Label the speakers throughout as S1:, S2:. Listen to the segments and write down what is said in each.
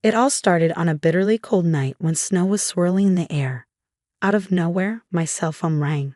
S1: It all started on a bitterly cold night when snow was swirling in the air. Out of nowhere, my cell phone rang.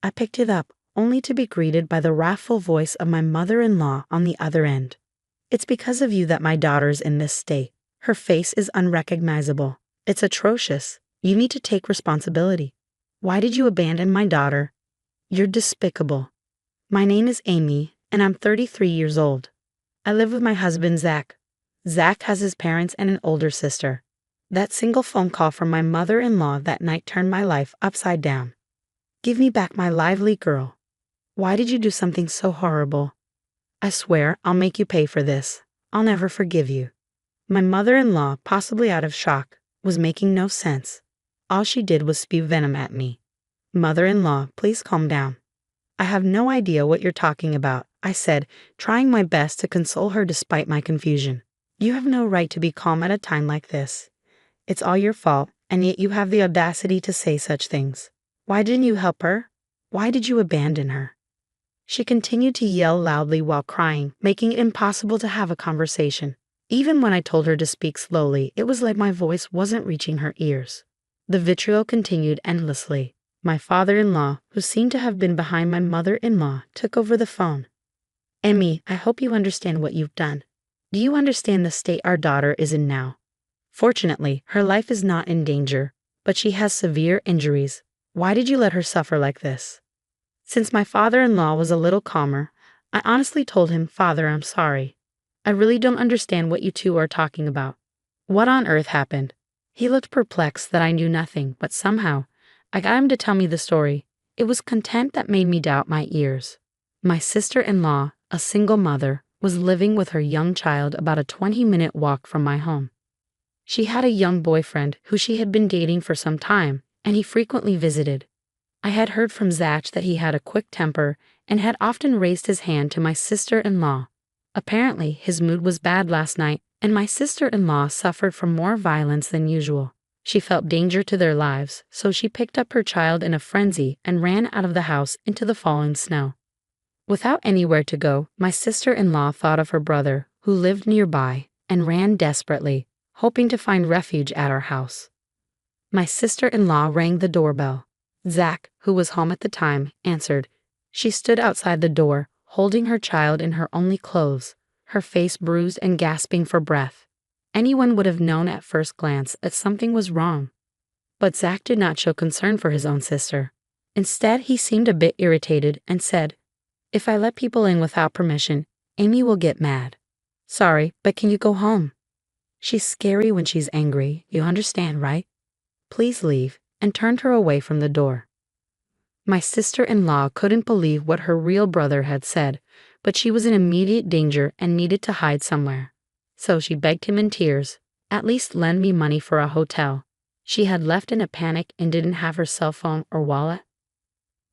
S1: I picked it up, only to be greeted by the wrathful voice of my mother-in-law on the other end. "It's because of you that my daughter's in this state. Her face is unrecognizable. It's atrocious. You need to take responsibility. Why did you abandon my daughter? You're despicable. My name is Amy, and I'm 33 years old. I live with my husband, Zach. Zach has his parents and an older sister. That single phone call from my mother-in-law that night turned my life upside down. Give me back my lively girl. Why did you do something so horrible? I swear I'll make you pay for this. I'll never forgive you." My mother-in-law, possibly out of shock, was making no sense. All she did was spew venom at me. "Mother-in-law, please calm down." "I have no idea what you're talking about," I said, trying my best to console her despite my confusion. "You have no right to be calm at a time like this. It's all your fault, and yet you have the audacity to say such things. Why didn't you help her? Why did you abandon her?" She continued to yell loudly while crying, making it impossible to have a conversation. Even when I told her to speak slowly, it was like my voice wasn't reaching her ears. The vitriol continued endlessly. My father-in-law, who seemed to have been behind my mother-in-law, took over the phone. "Emmy, I hope you understand what you've done. Do you understand the state our daughter is in now? Fortunately, her life is not in danger, but she has severe injuries. Why did you let her suffer like this?" Since my father-in-law was a little calmer, I honestly told him, "Father, I'm sorry. I really don't understand what you two are talking about. What on earth happened?" He looked perplexed that I knew nothing, but somehow, I got him to tell me the story. It was content that made me doubt my ears. My sister-in-law, a single mother, was living with her young child about a 20-minute walk from my home. She had a young boyfriend who she had been dating for some time, and he frequently visited. I had heard from Zach that he had a quick temper and had often raised his hand to my sister-in-law. Apparently, his mood was bad last night, and my sister-in-law suffered from more violence than usual. She felt danger to their lives, so she picked up her child in a frenzy and ran out of the house into the falling snow. Without anywhere to go, my sister-in-law thought of her brother, who lived nearby, and ran desperately, hoping to find refuge at our house. My sister-in-law rang the doorbell. Zach, who was home at the time, answered. She stood outside the door, holding her child in her only clothes, her face bruised and gasping for breath. Anyone would have known at first glance that something was wrong. But Zach did not show concern for his own sister. Instead, he seemed a bit irritated and said, "If I let people in without permission, Amy will get mad. Sorry, but can you go home? She's scary when she's angry, you understand, right? Please leave," and turned her away from the door. My sister-in-law couldn't believe what her real brother had said, but she was in immediate danger and needed to hide somewhere. So she begged him in tears, "At least lend me money for a hotel." She had left in a panic and didn't have her cell phone or wallet.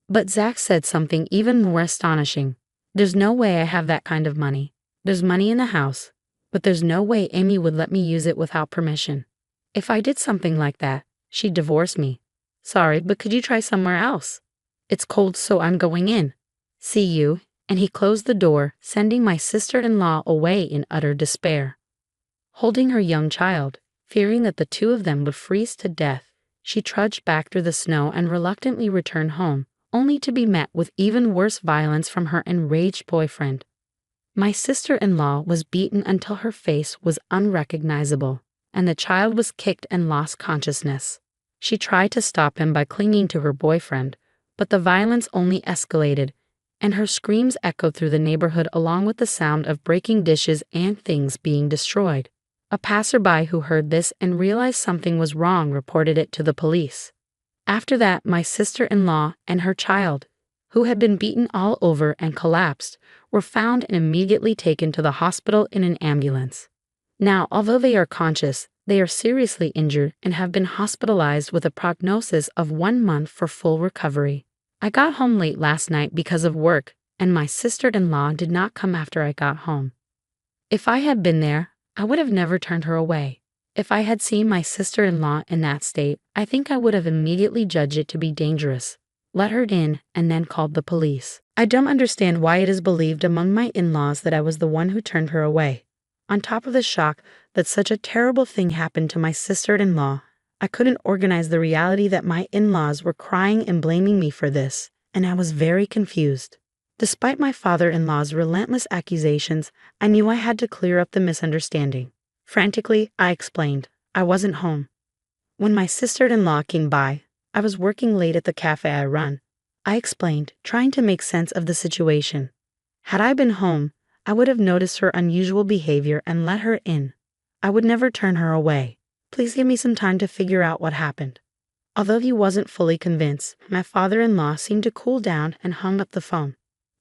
S1: But Zach said something even more astonishing. "There's no way I have that kind of money. There's money in the house, but there's no way Amy would let me use it without permission. If I did something like that, she'd divorce me. Sorry, but could you try somewhere else? It's cold, so I'm going in. See you," and he closed the door, sending my sister-in-law away in utter despair. Holding her young child, fearing that the two of them would freeze to death, she trudged back through the snow and reluctantly returned home, only to be met with even worse violence from her enraged boyfriend. My sister-in-law was beaten until her face was unrecognizable, and the child was kicked and lost consciousness. She tried to stop him by clinging to her boyfriend, but the violence only escalated, and her screams echoed through the neighborhood along with the sound of breaking dishes and things being destroyed. A passerby who heard this and realized something was wrong reported it to the police. After that, my sister-in-law and her child, who had been beaten all over and collapsed, were found and immediately taken to the hospital in an ambulance. Now, although they are conscious, they are seriously injured and have been hospitalized with a prognosis of 1 month for full recovery. I got home late last night because of work, and my sister-in-law did not come after I got home. If I had been there, I would have never turned her away. If I had seen my sister-in-law in that state, I think I would have immediately judged it to be dangerous, let her in, and then called the police. I don't understand why it is believed among my in-laws that I was the one who turned her away. On top of the shock that such a terrible thing happened to my sister-in-law, I couldn't organize the reality that my in-laws were crying and blaming me for this, and I was very confused. Despite my father-in-law's relentless accusations, I knew I had to clear up the misunderstanding. Frantically, I explained, I wasn't home. When my sister-in-law came by, I was working late at the cafe I run. I explained, trying to make sense of the situation. Had I been home, I would have noticed her unusual behavior and let her in. I would never turn her away. Please give me some time to figure out what happened. Although he wasn't fully convinced, my father-in-law seemed to cool down and hung up the phone.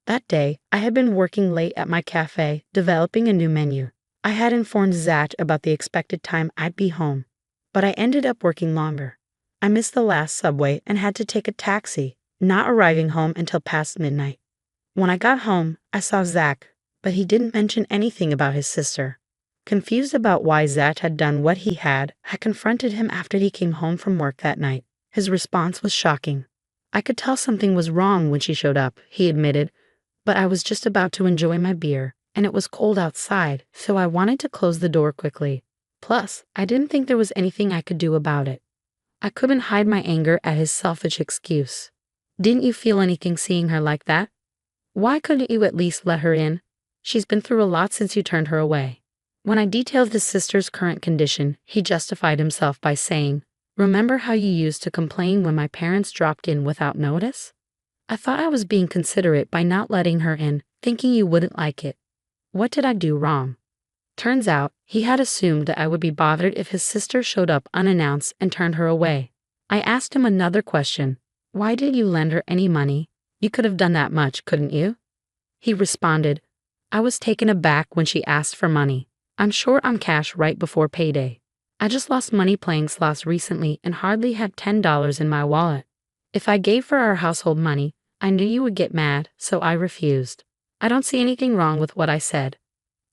S1: That day, I had been working late at my cafe, developing a new menu. I had informed Zach about the expected time I'd be home, but I ended up working longer. I missed the last subway and had to take a taxi, not arriving home until past midnight. When I got home, I saw Zach, but he didn't mention anything about his sister. Confused about why Zach had done what he had, I confronted him after he came home from work that night. His response was shocking. I could tell something was wrong when she showed up, he admitted, but I was just about to enjoy my beer, and it was cold outside, so I wanted to close the door quickly. Plus, I didn't think there was anything I could do about it. I couldn't hide my anger at his selfish excuse. Didn't you feel anything seeing her like that? Why couldn't you at least let her in? She's been through a lot since you turned her away. When I detailed his sister's current condition, he justified himself by saying, "Remember how you used to complain when my parents dropped in without notice? I thought I was being considerate by not letting her in, thinking you wouldn't like it. What did I do wrong?" Turns out, he had assumed that I would be bothered if his sister showed up unannounced and turned her away. I asked him another question. Why did you lend her any money? You could have done that much, couldn't you? He responded, I was taken aback when she asked for money. I'm short on cash right before payday. I just lost money playing slots recently and hardly had $10 in my wallet. If I gave for our household money, I knew you would get mad, so I refused. I don't see anything wrong with what I said.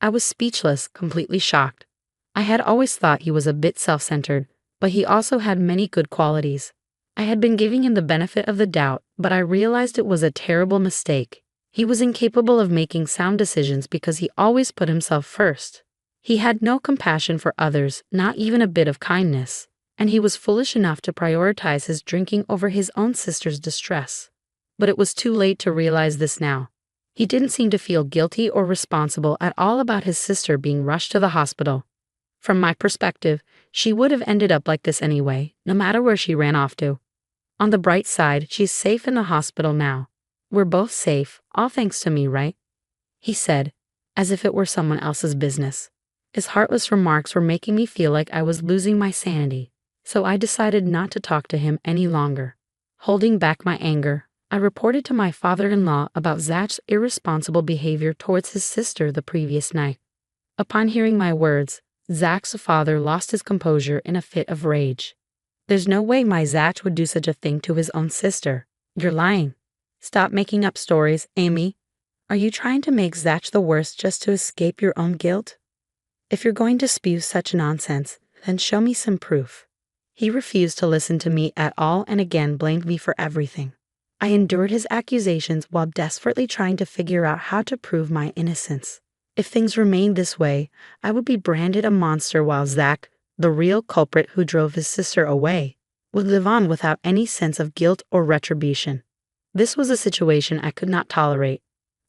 S1: I was speechless, completely shocked. I had always thought he was a bit self-centered, but he also had many good qualities. I had been giving him the benefit of the doubt, but I realized it was a terrible mistake. He was incapable of making sound decisions because he always put himself first. He had no compassion for others, not even a bit of kindness, and he was foolish enough to prioritize his drinking over his own sister's distress. But it was too late to realize this now. He didn't seem to feel guilty or responsible at all about his sister being rushed to the hospital. From my perspective, she would have ended up like this anyway, no matter where she ran off to. On the bright side, she's safe in the hospital now. We're both safe, all thanks to me, right? He said, as if it were someone else's business. His heartless remarks were making me feel like I was losing my sanity, so I decided not to talk to him any longer. Holding back my anger, I reported to my father-in-law about Zach's irresponsible behavior towards his sister the previous night. Upon hearing my words, Zach's father lost his composure in a fit of rage. There's no way my Zach would do such a thing to his own sister. You're lying. Stop making up stories, Amy. Are you trying to make Zach the worst just to escape your own guilt? If you're going to spew such nonsense, then show me some proof. He refused to listen to me at all and again blamed me for everything. I endured his accusations while desperately trying to figure out how to prove my innocence. If things remained this way, I would be branded a monster while Zach, the real culprit who drove his sister away, would live on without any sense of guilt or retribution. This was a situation I could not tolerate.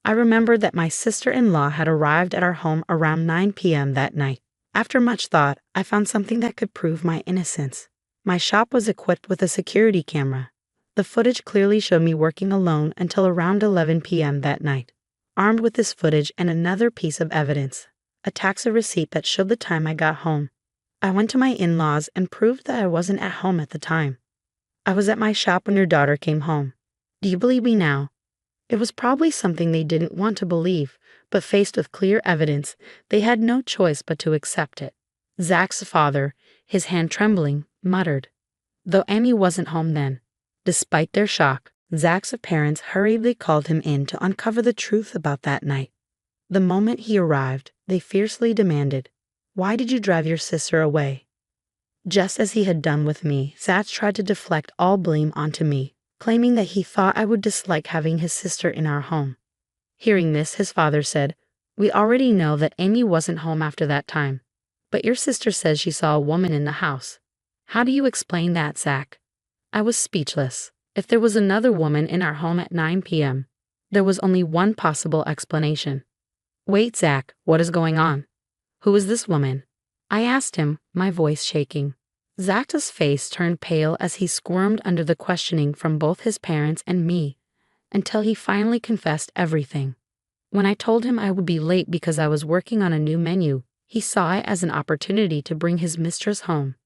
S1: I remembered that my sister-in-law had arrived at our home around 9 p.m. that night. After much thought, I found something that could prove my innocence. My shop was equipped with a security camera. The footage clearly showed me working alone until around 11 p.m. that night. Armed with this footage and another piece of evidence, a taxi receipt that showed the time I got home, I went to my in-laws and proved that I wasn't at home at the time. I was at my shop when your daughter came home. Do you believe me now? It was probably something they didn't want to believe, but faced with clear evidence, they had no choice but to accept it. Zach's father, his hand trembling, muttered, though Amy wasn't home then. Despite their shock, Zach's parents hurriedly called him in to uncover the truth about that night. The moment he arrived, they fiercely demanded, "Why did you drive your sister away?" Just as he had done with me, Zach tried to deflect all blame onto me, claiming that he thought I would dislike having his sister in our home. Hearing this, his father said, We already know that Amy wasn't home after that time. But your sister says she saw a woman in the house. How do you explain that, Zach? I was speechless. If there was another woman in our home at 9 p.m., there was only one possible explanation. Wait, Zach, what is going on? Who is this woman? I asked him, my voice shaking. Zach's face turned pale as he squirmed under the questioning from both his parents and me, until he finally confessed everything. When I told him I would be late because I was working on a new menu, he saw it as an opportunity to bring his mistress home.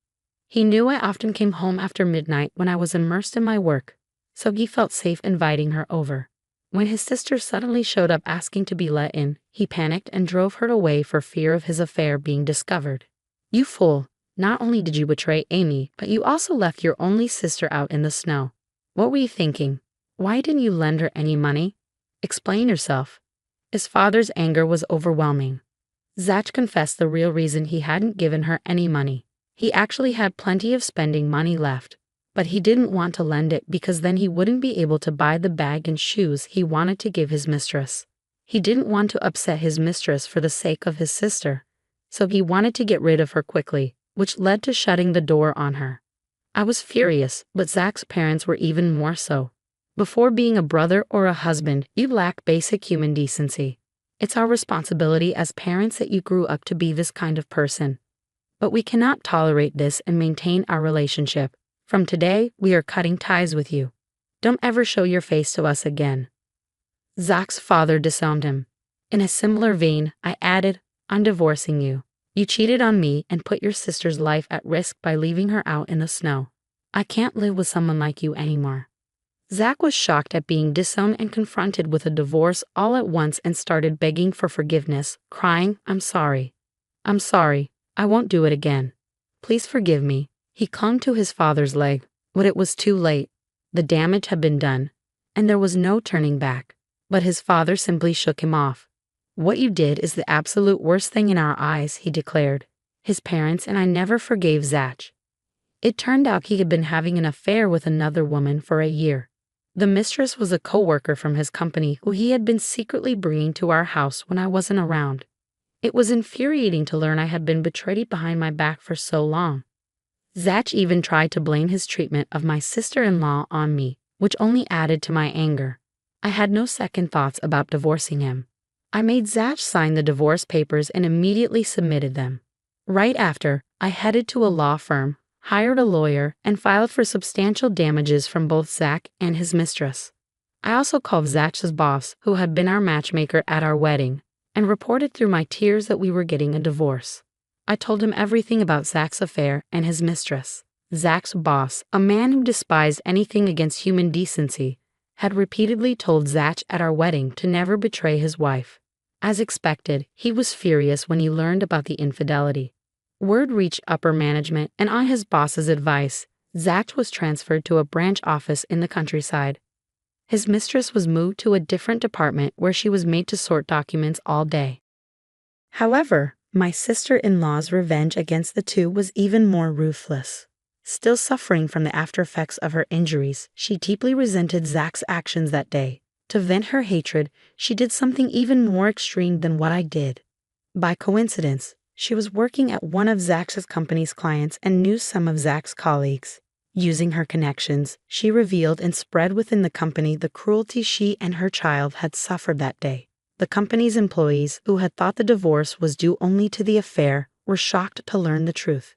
S1: He knew I often came home after midnight when I was immersed in my work, so he felt safe inviting her over. When his sister suddenly showed up asking to be let in, he panicked and drove her away for fear of his affair being discovered. You fool, not only did you betray Amy, but you also left your only sister out in the snow. What were you thinking? Why didn't you lend her any money? Explain yourself. His father's anger was overwhelming. Zach confessed the real reason he hadn't given her any money. He actually had plenty of spending money left, but he didn't want to lend it because then he wouldn't be able to buy the bag and shoes he wanted to give his mistress. He didn't want to upset his mistress for the sake of his sister, so he wanted to get rid of her quickly, which led to shutting the door on her. I was furious, but Zach's parents were even more so. Before being a brother or a husband, you lack basic human decency. It's our responsibility as parents that you grew up to be this kind of person. But we cannot tolerate this and maintain our relationship. From today, we are cutting ties with you. Don't ever show your face to us again. Zach's father disowned him. In a similar vein, I added, I'm divorcing you. You cheated on me and put your sister's life at risk by leaving her out in the snow. I can't live with someone like you anymore. Zach was shocked at being disowned and confronted with a divorce all at once and started begging for forgiveness, crying, I'm sorry. I'm sorry. I won't do it again. Please forgive me. He clung to his father's leg, but it was too late. The damage had been done, and there was no turning back. But his father simply shook him off. What you did is the absolute worst thing in our eyes, he declared. His parents and I never forgave Zach. It turned out he had been having an affair with another woman for a year. The mistress was a co-worker from his company who he had been secretly bringing to our house when I wasn't around. It was infuriating to learn I had been betrayed behind my back for so long. Zach even tried to blame his treatment of my sister-in-law on me, which only added to my anger. I had no second thoughts about divorcing him. I made Zach sign the divorce papers and immediately submitted them. Right after, I headed to a law firm, hired a lawyer, and filed for substantial damages from both Zach and his mistress. I also called Zach's boss, who had been our matchmaker at our wedding, and reported through my tears that we were getting a divorce. I told him everything about Zach's affair and his mistress. Zach's boss, a man who despised anything against human decency, had repeatedly told Zach at our wedding to never betray his wife. As expected, he was furious when he learned about the infidelity. Word reached upper management, and on his boss's advice, Zach was transferred to a branch office in the countryside. His mistress was moved to a different department where she was made to sort documents all day. However, my sister-in-law's revenge against the two was even more ruthless. Still suffering from the after-effects of her injuries, she deeply resented Zach's actions that day. To vent her hatred, she did something even more extreme than what I did. By coincidence, she was working at one of Zach's company's clients and knew some of Zach's colleagues. Using her connections, she revealed and spread within the company the cruelty she and her child had suffered that day. The company's employees, who had thought the divorce was due only to the affair, were shocked to learn the truth.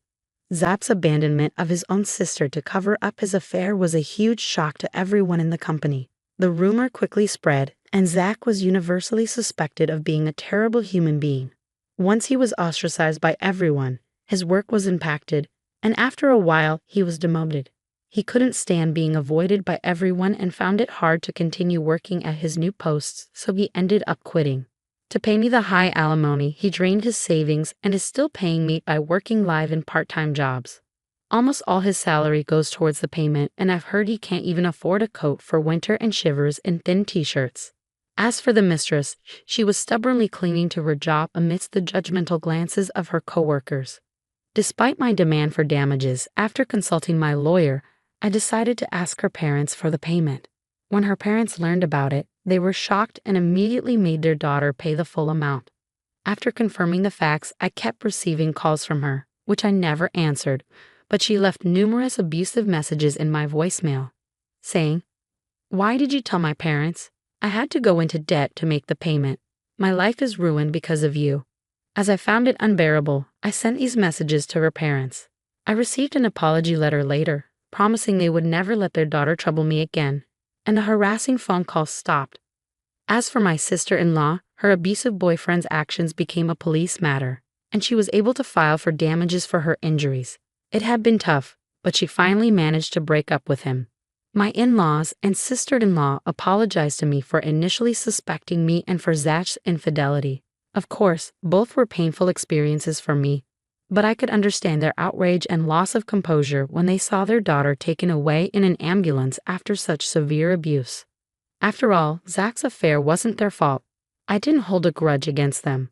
S1: Zach's abandonment of his own sister to cover up his affair was a huge shock to everyone in the company. The rumor quickly spread, and Zach was universally suspected of being a terrible human being. Once he was ostracized by everyone, his work was impacted, and after a while he was demoted. He couldn't stand being avoided by everyone and found it hard to continue working at his new posts, so he ended up quitting. To pay me the high alimony, he drained his savings and is still paying me by working live in part-time jobs. Almost all his salary goes towards the payment, and I've heard he can't even afford a coat for winter and shivers in thin t-shirts. As for the mistress, she was stubbornly clinging to her job amidst the judgmental glances of her coworkers. Despite my demand for damages, after consulting my lawyer, I decided to ask her parents for the payment. When her parents learned about it, they were shocked and immediately made their daughter pay the full amount. After confirming the facts, I kept receiving calls from her, which I never answered, but she left numerous abusive messages in my voicemail, saying, "Why did you tell my parents? I had to go into debt to make the payment. My life is ruined because of you." As I found it unbearable, I sent these messages to her parents. I received an apology letter later, promising they would never let their daughter trouble me again, and the harassing phone calls stopped. As for my sister-in-law, her abusive boyfriend's actions became a police matter, and she was able to file for damages for her injuries. It had been tough, but she finally managed to break up with him. My in-laws and sister-in-law apologized to me for initially suspecting me and for Zach's infidelity. Of course, both were painful experiences for me, but I could understand their outrage and loss of composure when they saw their daughter taken away in an ambulance after such severe abuse. After all, Zach's affair wasn't their fault. I didn't hold a grudge against them.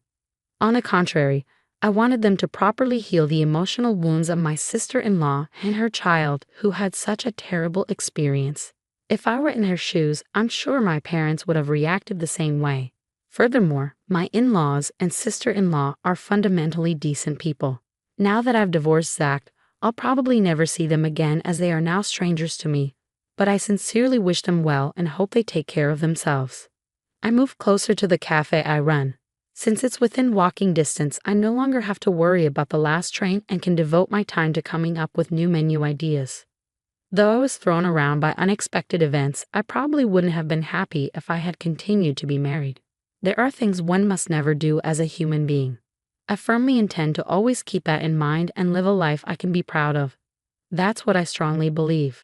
S1: On the contrary, I wanted them to properly heal the emotional wounds of my sister-in-law and her child who had such a terrible experience. If I were in their shoes, I'm sure my parents would have reacted the same way. Furthermore, my in-laws and sister-in-law are fundamentally decent people. Now that I've divorced Zach, I'll probably never see them again as they are now strangers to me, but I sincerely wish them well and hope they take care of themselves. I moved closer to the cafe I run. Since it's within walking distance, I no longer have to worry about the last train and can devote my time to coming up with new menu ideas. Though I was thrown around by unexpected events, I probably wouldn't have been happy if I had continued to be married. There are things one must never do as a human being. I firmly intend to always keep that in mind and live a life I can be proud of. That's what I strongly believe.